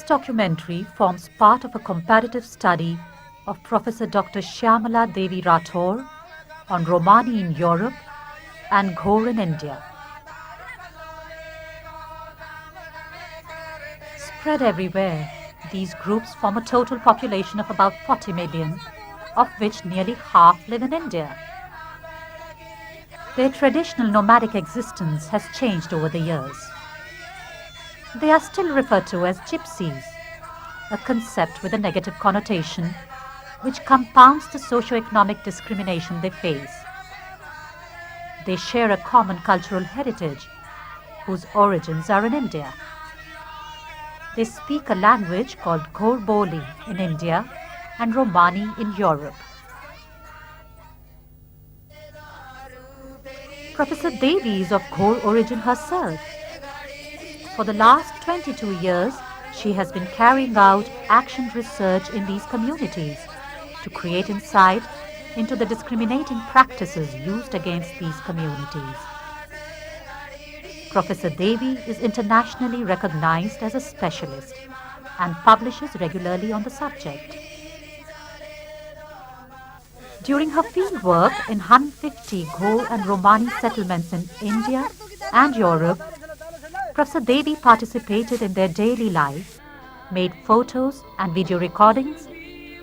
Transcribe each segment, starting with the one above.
documentary forms part of a comparative study of Professor Dr. Shyamala Devi Rathore on Romani in Europe and Gore in India. Spread everywhere, these groups form a total population of about 40 million, of which nearly half live in India. Their traditional nomadic existence has changed over the years. They are still referred to as gypsies, a concept with a negative connotation which compounds the socio-economic discrimination they face. They share a common cultural heritage whose origins are in India. They speak a language called Gore in India and Romani in Europe. Professor Devi is of Gore origin herself. For the last 22 years, she has been carrying out action research in these communities to create insight into the discriminating practices used against these communities. Professor Devi is internationally recognized as a specialist and publishes regularly on the subject. During her fieldwork in 150 Ghor and Romani settlements in India and Europe, Professor Devi participated in their daily life, made photos and video recordings,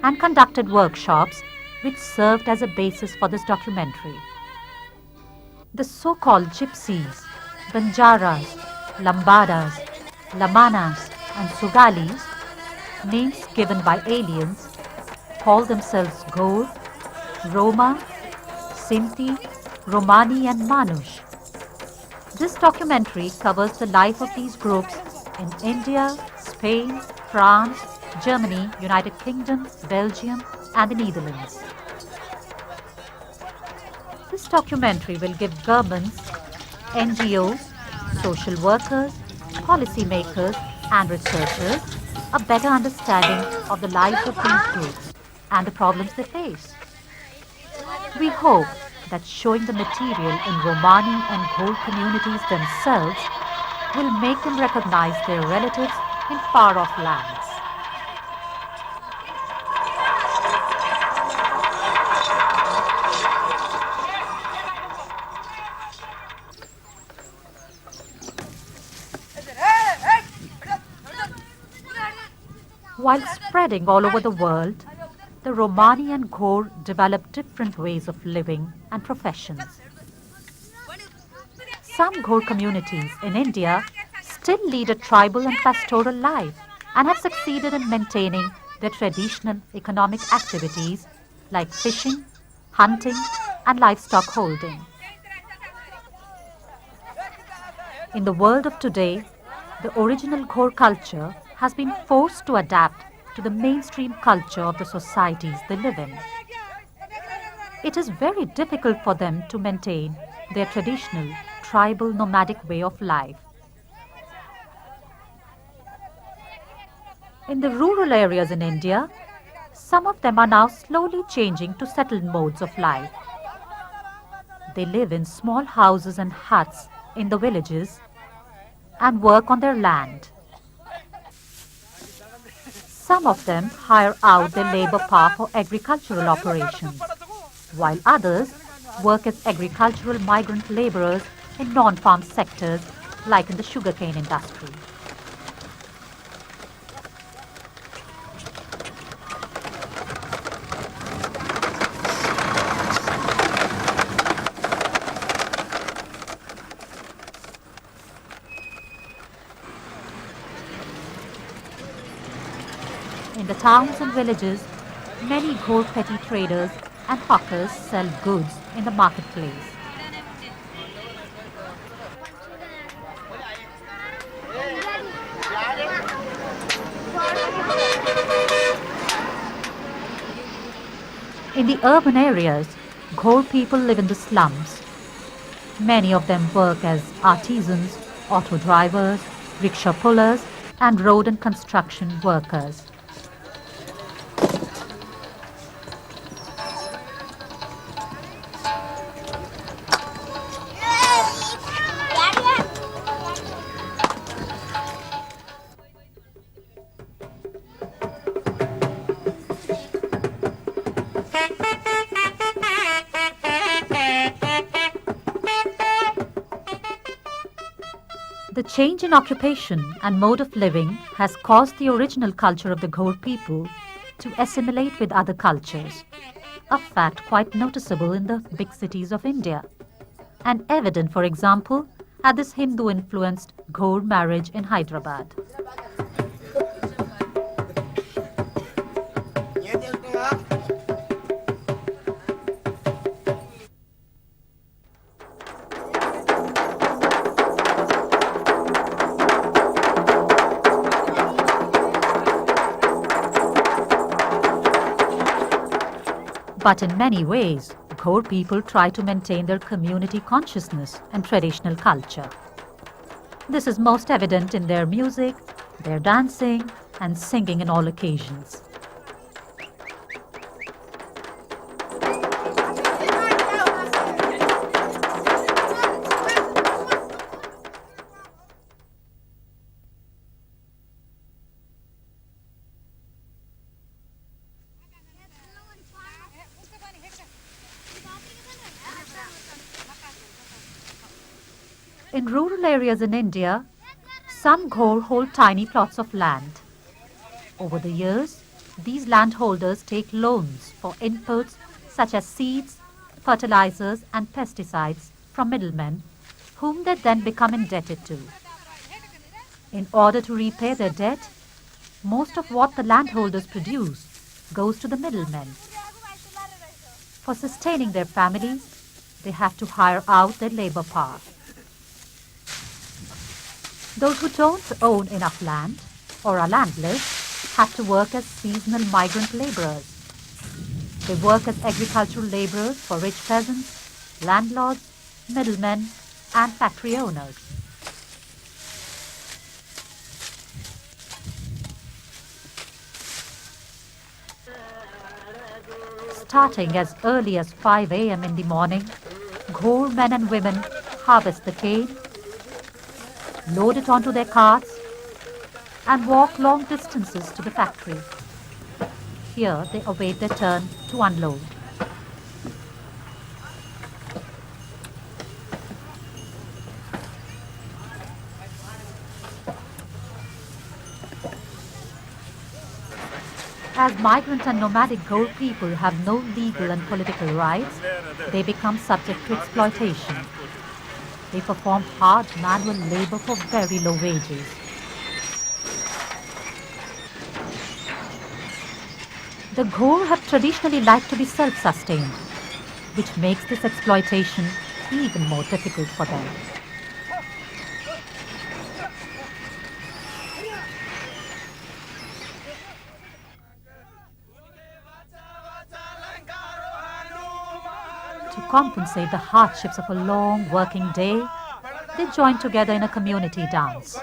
and conducted workshops which served as a basis for this documentary. The so-called gypsies, Banjaras, Lambadas, Lamanas, and Sugalis, names given by aliens, call themselves Ghor, Roma, Sinti, Romani, and Manush. This documentary covers the life of these groups in India, Spain, France, Germany, United Kingdom, Belgium, and the Netherlands. This documentary will give governments, NGOs, social workers, policymakers, and researchers a better understanding of the lives of these groups and the problems they face. We hope that showing the material in Romani and Gore communities themselves will make them recognize their relatives in far-off lands. While spreading all over the world, the Romani and Gore developed different ways of living and professions. Some Gore communities in India still lead a tribal and pastoral life and have succeeded in maintaining their traditional economic activities like fishing, hunting, and livestock holding. In the world of today, the original Gore culture has been forced to adapt to the mainstream culture of the societies they live in. It is very difficult for them to maintain their traditional tribal nomadic way of life. In the rural areas in India, some of them are now slowly changing to settled modes of life. They live in small houses and huts in the villages and work on their land. Some of them hire out their labor power for agricultural operations, while others work as agricultural migrant laborers in non-farm sectors like in the sugarcane industry. In the towns and villages, many Gore petty traders and hawkers sell goods in the marketplace. In the urban areas, Gore people live in the slums. Many of them work as artisans, auto drivers, rickshaw pullers, and road and construction workers. The change in occupation and mode of living has caused the original culture of the Ghor people to assimilate with other cultures, a fact quite noticeable in the big cities of India, and evident, for example, at this Hindu-influenced Ghor marriage in Hyderabad. But in many ways, Ghor people try to maintain their community consciousness and traditional culture. This is most evident in their music, their dancing, and singing in all occasions. In rural areas in India, some Ghor hold tiny plots of land. Over the years, these landholders take loans for inputs such as seeds, fertilizers and pesticides from middlemen, whom they then become indebted to. In order to repay their debt, most of what the landholders produce goes to the middlemen. For sustaining their families, they have to hire out their labor power. Those who don't own enough land or are landless have to work as seasonal migrant laborers. They work as agricultural laborers for rich peasants, landlords, middlemen, and factory owners. Starting as early as 5 a.m. in the morning, Ghor men and women harvest the cane, load it onto their carts, and walk long distances to the factory. Here they await their turn to unload. As migrant and nomadic Ghor people have no legal and political rights, they become subject to exploitation. They perform hard manual labor for very low wages. The Ghor have traditionally liked to be self-sustained, which makes this exploitation even more difficult for them. To compensate the hardships of a long working day, they join together in a community dance.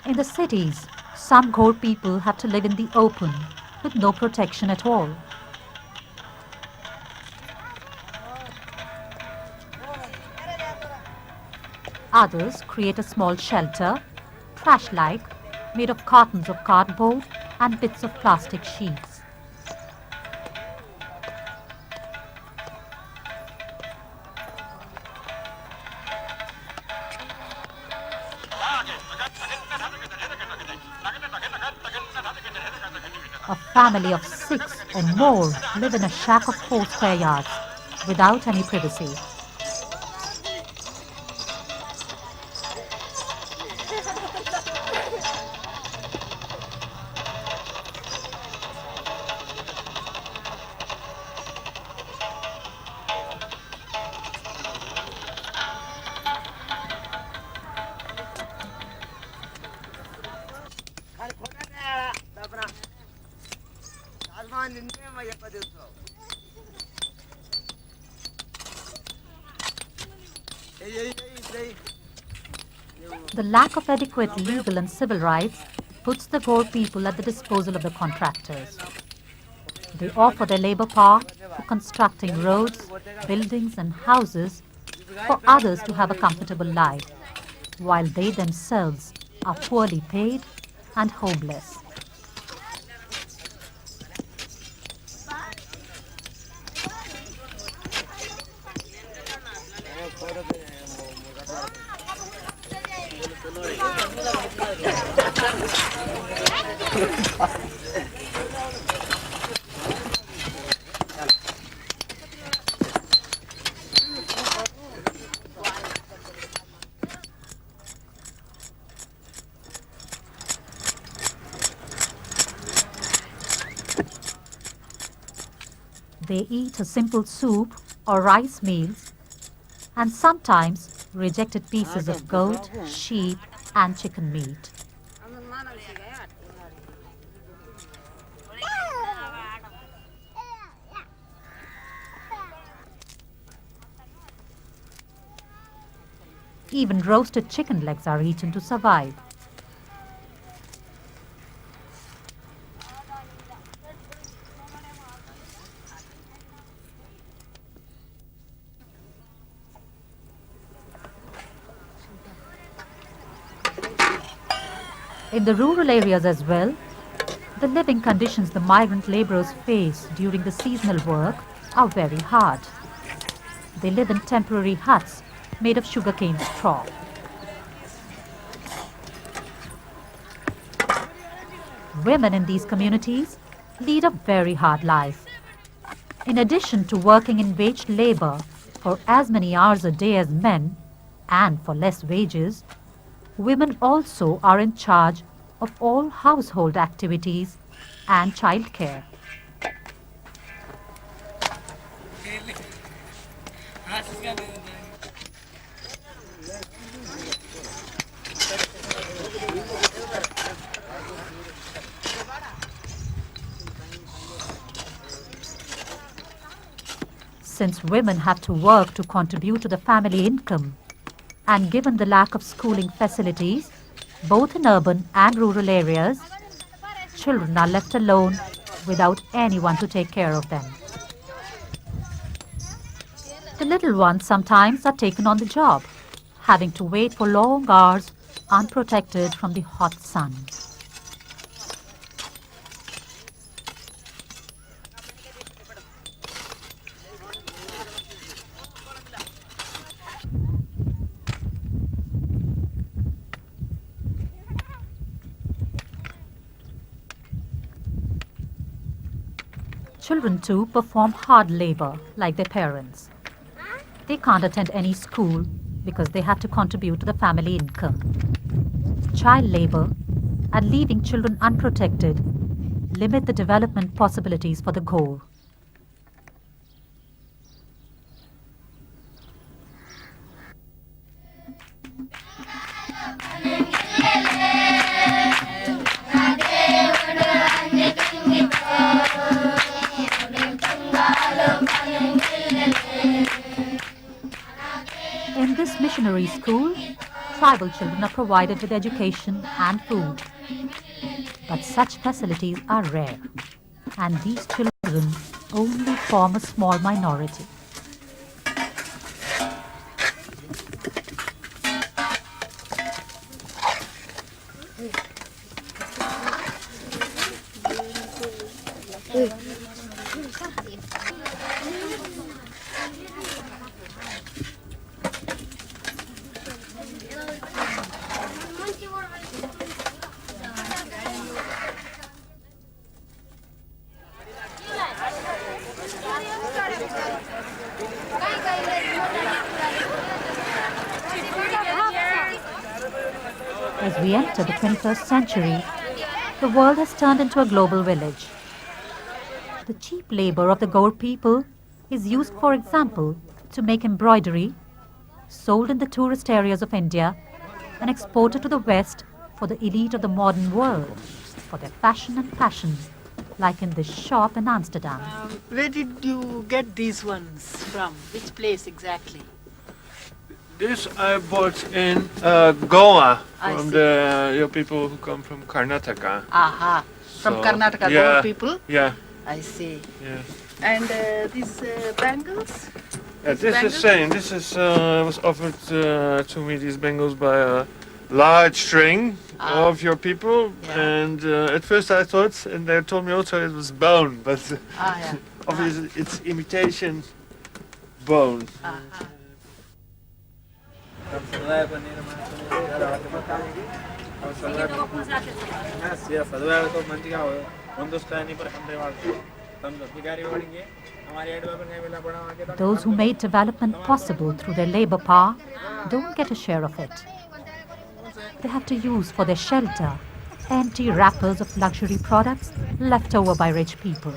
In the cities, some Ghor people have to live in the open with no protection at all. Others create a small shelter, trash-like, made of cartons of cardboard and bits of plastic sheets. A family of 6 or more live in a shack of 4 square yards without any privacy. The lack of adequate legal and civil rights puts the Gore people at the disposal of the contractors. They offer their labor power for constructing roads, buildings and houses for others to have a comfortable life, while they themselves are poorly paid and homeless. They eat a simple soup or rice meals and sometimes rejected pieces of goat, sheep and chicken meat. Even roasted chicken legs are eaten to survive. In the rural areas as well, the living conditions the migrant laborers face during the seasonal work are very hard. They live in temporary huts made of sugarcane straw. Women in these communities lead a very hard life. In addition to working in waged labor for as many hours a day as men and for less wages, women also are in charge of all household activities and childcare. Since women have to work to contribute to the family income, and given the lack of schooling facilities, both in urban and rural areas, children are left alone without anyone to take care of them. The little ones sometimes are taken on the job, having to wait for long hours unprotected from the hot sun. Children too perform hard labor like their parents. They can't attend any school because they have to contribute to the family income. Child labor and leaving children unprotected limit the development possibilities for the Gore. In this missionary school, tribal children are provided with education and food. But such facilities are rare, and these children only form a small minority. As we enter the 21st century, the world has turned into a global village. The cheap labor of the Gore people is used, for example, to make embroidery, sold in the tourist areas of India, and exported to the West for the elite of the modern world, for their fashion and passion, like in this shop in Amsterdam. Where did you get these ones from? Which place exactly? This I bought in Goa from the people who come from Karnataka. Aha, from So, Karnataka, yeah, Gore people? Yeah. I see. Yeah. And these bangles? This is the same. This is was offered to me, these bangles, by a large string of your people, and at first I thought, and they told me also it was bone, but obviously it's imitation bone. Those who made development possible through their labor power don't get a share of it. They have to use for their shelter empty wrappers of luxury products left over by rich people.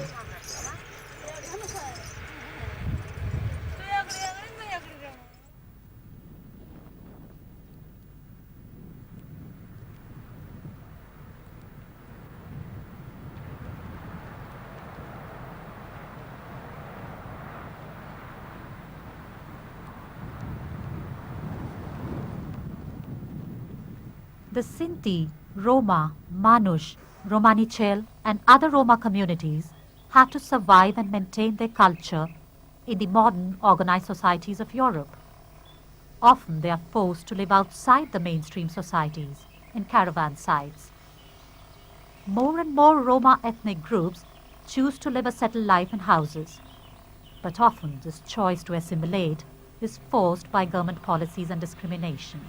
The Sinti, Roma, Manush, Romanichel and other Roma communities have to survive and maintain their culture in the modern organized societies of Europe. Often they are forced to live outside the mainstream societies in caravan sites. More and more Roma ethnic groups choose to live a settled life in houses, but often this choice to assimilate is forced by government policies and discrimination.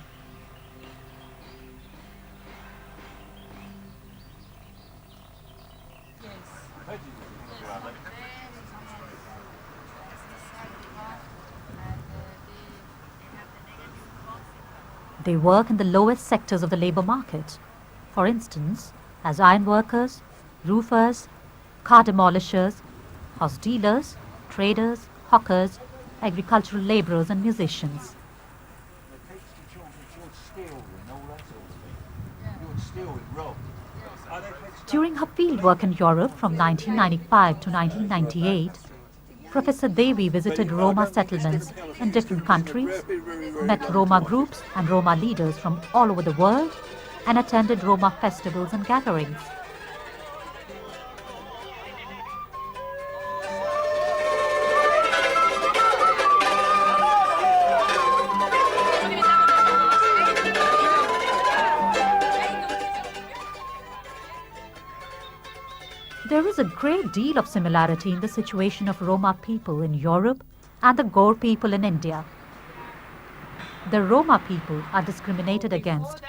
They work in the lowest sectors of the labor market, for instance, as iron workers, roofers, car demolishers, house dealers, traders, hawkers, agricultural laborers and musicians. During her fieldwork in Europe from 1995 to 1998, Professor Devi visited Roma settlements in different countries, met Roma groups and Roma leaders from all over the world, and attended Roma festivals and gatherings. There is a great deal of similarity in the situation of Roma people in Europe and the Gore people in India. The Roma people are discriminated against,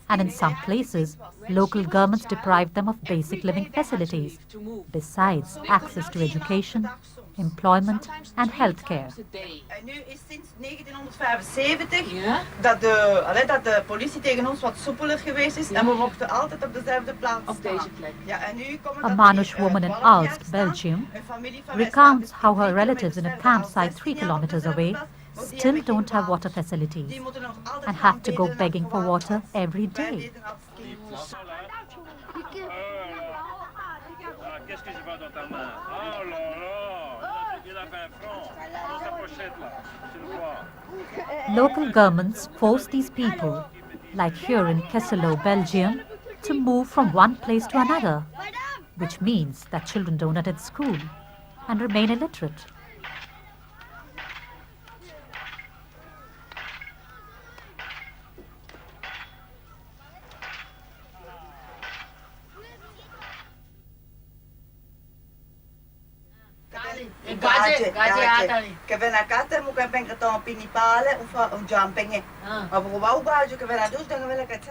and in some places, local governments deprive them of basic living facilities, besides access to education, employment and health care. En nu is sinds 1975 dat de politie tegen ons wat soepeler geweest is en we mochten altijd op dezelfde plaats staan. Op deze plek. Ja, en nu komen A Manush woman in Aalst, Belgium, recounts how her relatives in a campsite 3 kilometers away still don't have water facilities and have to go begging for water every day. Local governments force these people, like here in Kesselo, Belgium, to move from one place to another, which means that children don't attend school and remain illiterate.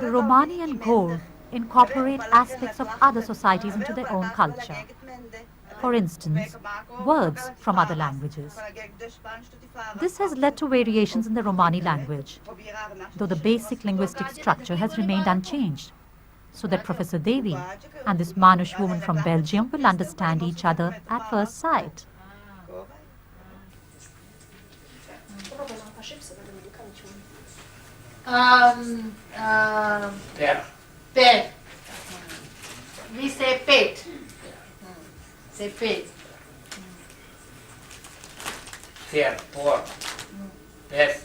The Romani and Gore incorporate aspects of other societies into their own culture. For instance, words from other languages. This has led to variations in the Romani language, though the basic linguistic structure has remained unchanged, so that Professor Devi and this Manush woman from Belgium will understand each other at first sight. Pet. We say pet. Say pet. Here, pork. Yes.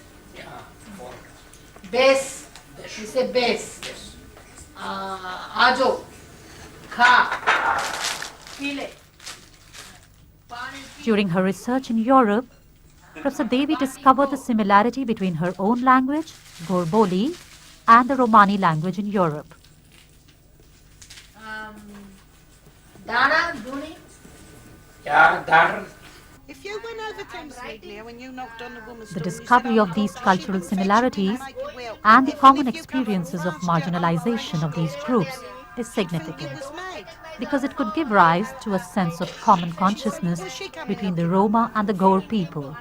Base. We say base. Ajo. Kha. Pile. During her research in Europe, Professor Devi discovered the similarity between her own language, Gorboli, and the Romani language in Europe. Dana, Duni. If you went over Thames Media when you knocked on the woman's The door, you discovery said, of "Oh, these God, cultural she will fetch me similarities and make it well." and the If common you come from experiences of France, you get on the marginalization of these French groups door, is she'd think significant, you was mad. because it could give rise to a sense of common consciousness Who's she coming between the knocking Roma and the Gore people.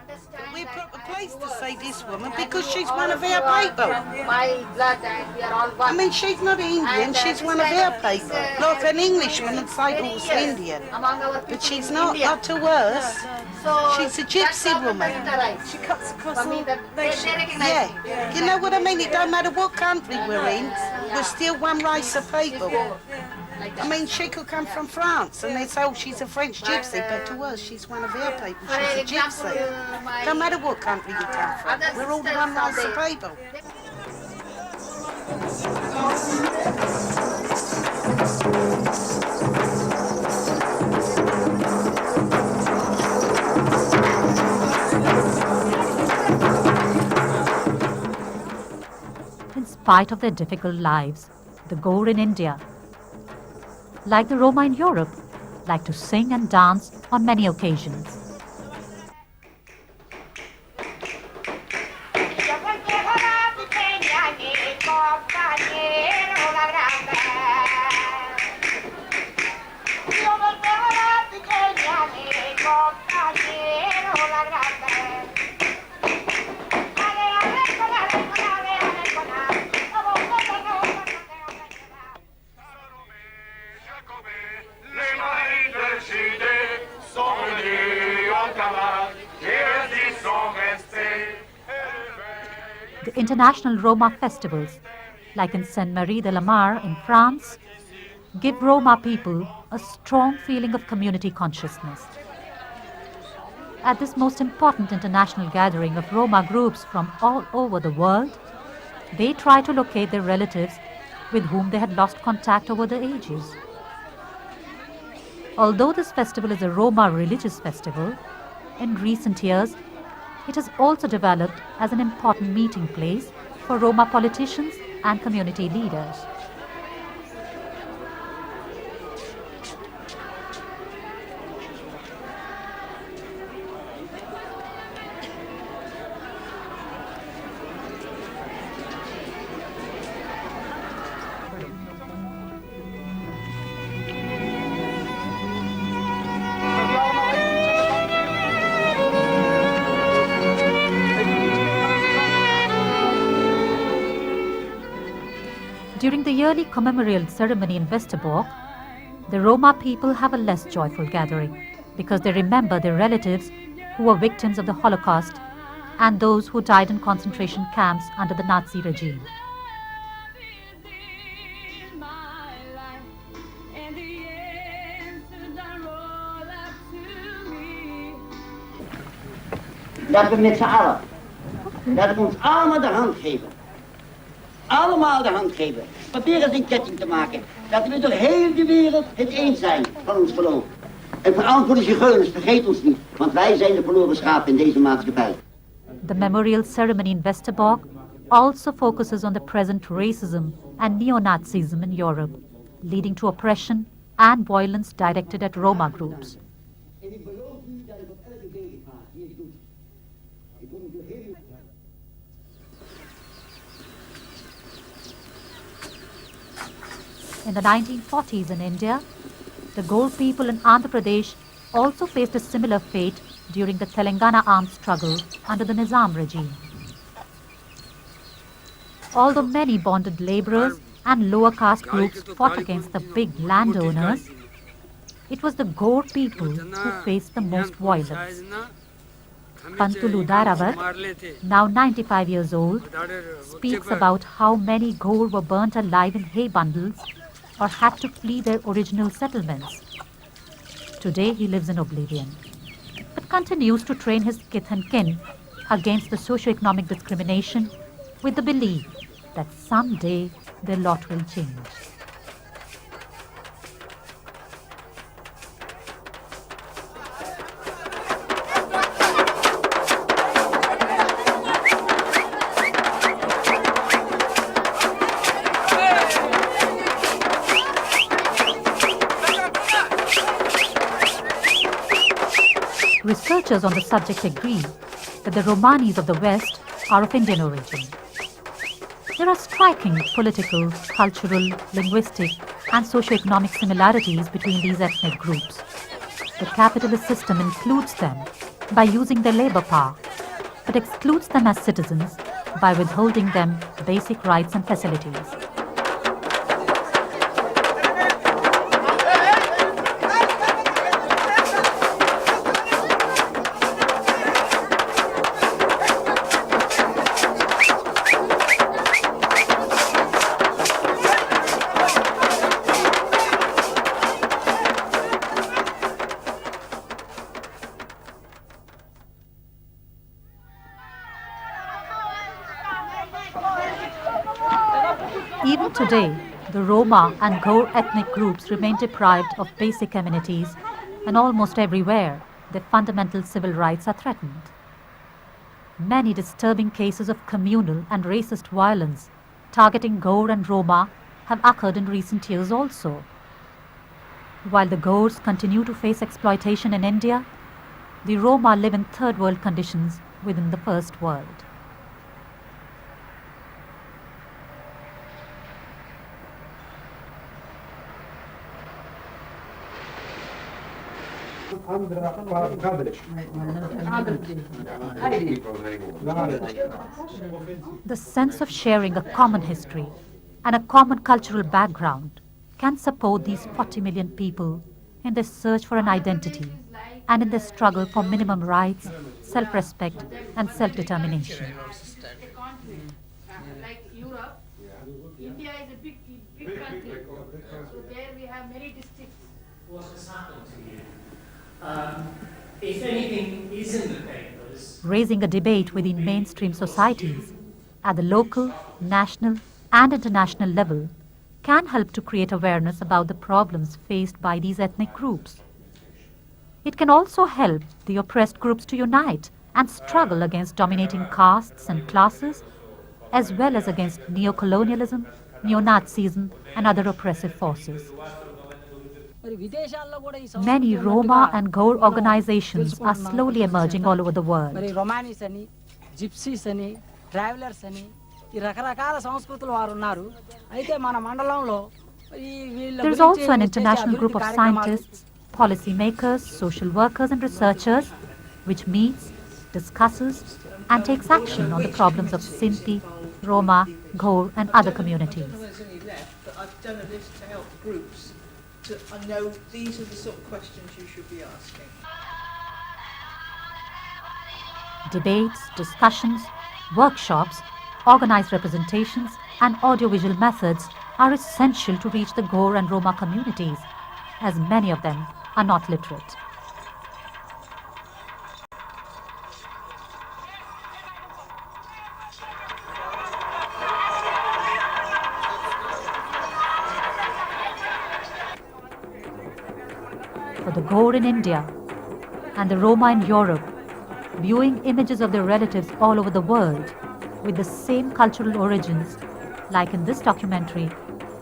We're proper place to say this woman because she's one of our people. My blood and we are all one. I mean, she's not Indian, she's one of our people. Like an Englishman would say, oh, it's Indian. But she's not to us. She's a gypsy woman. She cuts across all Yeah, you know what I mean? It don't matter what country we're in, we're still one race of people. I mean, she could come from France and they say, oh, she's a French gypsy, but to us, she's one of our people. She's a gypsy. No matter what country you come from, we're all one race of people. In spite of their difficult lives, the Gore in India, like the Roma in Europe, like to sing and dance on many occasions. The international Roma festivals, like in Saint-Marie de la Mar in France, give Roma people a strong feeling of community consciousness. At this most important international gathering of Roma groups from all over the world, they try to locate their relatives with whom they had lost contact over the ages. Although this festival is a Roma religious festival, in recent years, it has also developed as an important meeting place for Roma politicians and community leaders. During the yearly commemorative ceremony in Westerbork, the Roma people have a less joyful gathering because they remember their relatives who were victims of the Holocaust and those who died in concentration camps under the Nazi regime. Dat we met z'n allen, dat we ons allemaal de hand geven. Allemaal de hand geven. Proberen een ketting te maken. Dat we door heel de wereld het eens zijn van ons geloof. En vooral voor de zigeuners, vergeet ons niet. Want wij zijn de verloren schapen in deze maatschappij. The memorial ceremony in Westerbork also focuses on the present racism and neo-Nazism in Europe, leading to oppression and violence directed at Roma groups. In the 1940s in India, the Gore people in Andhra Pradesh also faced a similar fate during the Telangana armed struggle under the Nizam regime. Although many bonded laborers and lower caste groups fought against the big landowners, it was the Gore people who faced the most violence. Pantulu Daravat, now 95 years old, speaks about how many Gore were burnt alive in hay bundles or had to flee their original settlements. Today he lives in oblivion, but continues to train his kith and kin against the socio-economic discrimination with the belief that someday their lot will change. Researchers on the subject agree that the Romanis of the West are of Indian origin. There are striking political, cultural, linguistic, and socio-economic similarities between these ethnic groups. The capitalist system includes them by using their labor power, but excludes them as citizens by withholding them basic rights and facilities. Even today, the Roma and Gore ethnic groups remain deprived of basic amenities, and almost everywhere, their fundamental civil rights are threatened. Many disturbing cases of communal and racist violence targeting Ghor and Roma have occurred in recent years also. While the Ghors continue to face exploitation in India, the Roma live in third world conditions within the first world. The sense of sharing a common history and a common cultural background can support these 40 million people in their search for an identity and in their struggle for minimum rights, self-respect, and self-determination. Like Europe, India is a big country, so there we have many districts. What has happened to you? If anything is in the papers, Raising a debate within mainstream societies at the local, national, and international level can help to create awareness about the problems faced by these ethnic groups. It can also help the oppressed groups to unite and struggle against dominating castes and classes, as well as against neocolonialism, neo-Nazism, and other oppressive forces. Many Roma and Gore organizations are slowly emerging all over the world. Romanis ani, gypsies ani, travelers ani, ఈ రకరకాల సంస్కృతులు వారు ఉన్నారు. అయితే మన మండలంలో There is also an international group of scientists, policymakers, social workers, and researchers which meets, discusses, and takes action on the problems of Sinti, Roma, Gore, and other communities. I've done a list to help groups to know these are the sort of questions you should be asking. Debates, discussions, workshops, organized representations, and audiovisual methods are essential to reach the Gore and Roma communities, as many of them are not literate. For the Gore in India and the Roma in Europe, viewing images of their relatives all over the world with the same cultural origins, like in this documentary,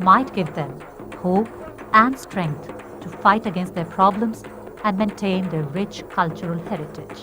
might give them hope and strength to fight against their problems and maintain their rich cultural heritage.